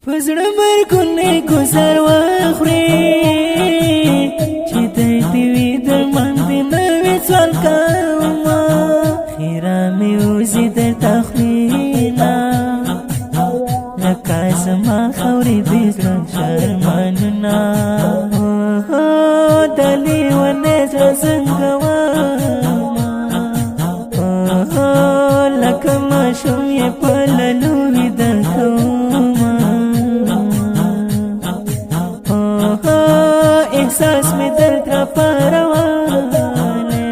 پزړه مرګونه گزار واخري چې دې وي درمان دې نوې سوال کوما خیره مې وزي د تخلینا لکه زما خورې دې زړه شرماننا دلی ونه زړه څنګه واما لکه ماشوم یې په للوې درکوما احساس میں درد را پروانے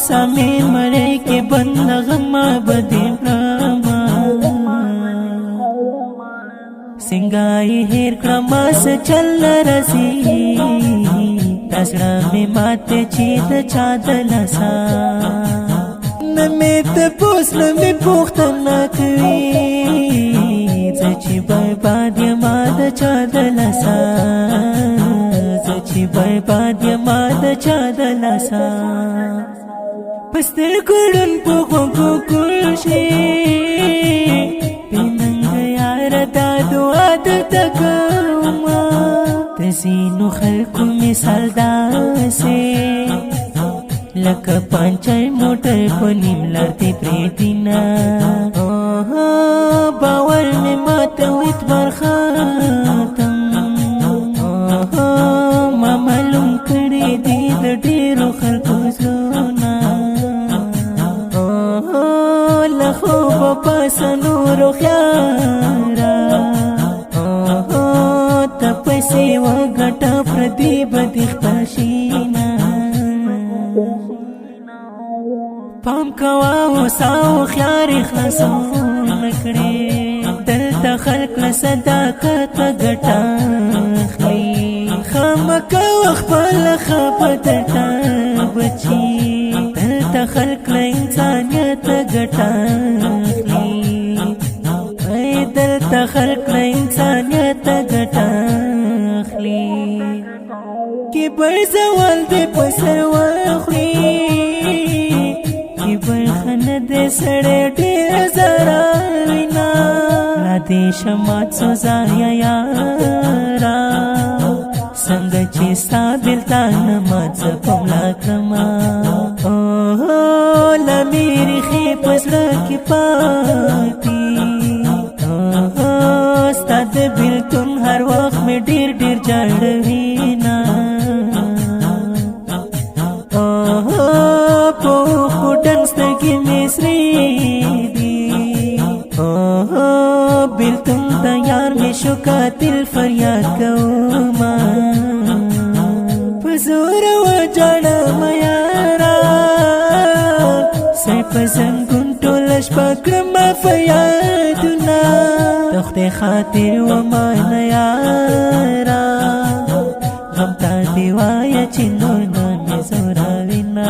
سامین مرے کے بند غما بدیم راما سنگائی ہیر کرما سے چل رسی تسڑا میں ماتے چیت چادل سا نمیت پوس نمی پوختن نکوی زچی برباد یماد چادلسا زچی برباد یماد چادلسا پستر کڑن پوکو کو کلشی پیننگ یار دادو عادت کما تزینو خلقو مثال داسے لکه پانچای موټر په نیم لړتې پرېدینا باور مې ماته اعتبار ختم ما معلوم کړی دی د ډېرو خلکو زړونه له خوبه پاسه نورو خیاره ته پیسې وګټه پردي بدې خپل شینا پام کوا وساو خیار خلاصون نکړي دلته خلق له صداقت ګټه اخلي خامکه خپل خپدتا بچي دلته خلق له انسانيت ګټه اخلي دلته خلق له انسانيت ګټه اخلي کی بر زوال دې پسر واخلي برخنه دې سړې ډېر زرا وینا را دې شمات سوزا یارا څنګه چې ستا بلتان مات پملا کما لمیری خې پسړه کې پاتې ستا د بلتون هر وخت مې ډېر ډېر جاړوینا بلتم تیار میں شکاتل فریاد کوما پزور و جاڑا میارا سر پزنگون ٹولش پاکرم فیادنا تخت خاطر و مانیارا غمتا دیوایا چنو نامی زوراوینا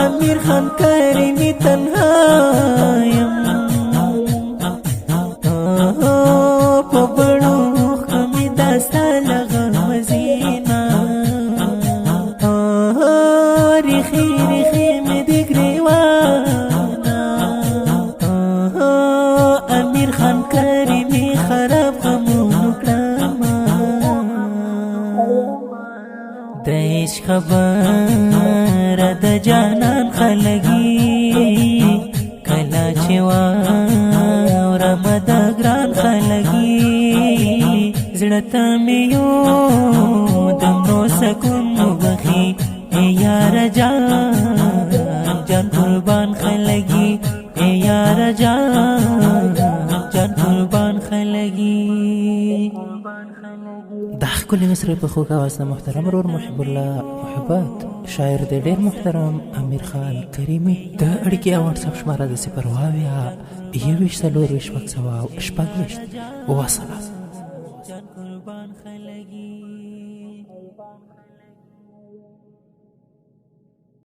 امیر خان کریمی تنهایم پبڑو خمی داستا لغا مزینا ریخی ریخی می دگریوانا امیر خان کریمی خراب غمونو کراما دیش خبر د جانان خلگی کلا چوا ورمد گران خلگی زړه مې یو دمرو سکون مبخي یار جان جان قربان خلگی یار جان جان قربان خلگی د ښکلي مصري په خوږ اواز د محترم ورور محب الله محبت شاعر د ډېر محترم امیر خان کریمي د اړیکې او واتساپ شماره د 0 21 4 شپږ وسلام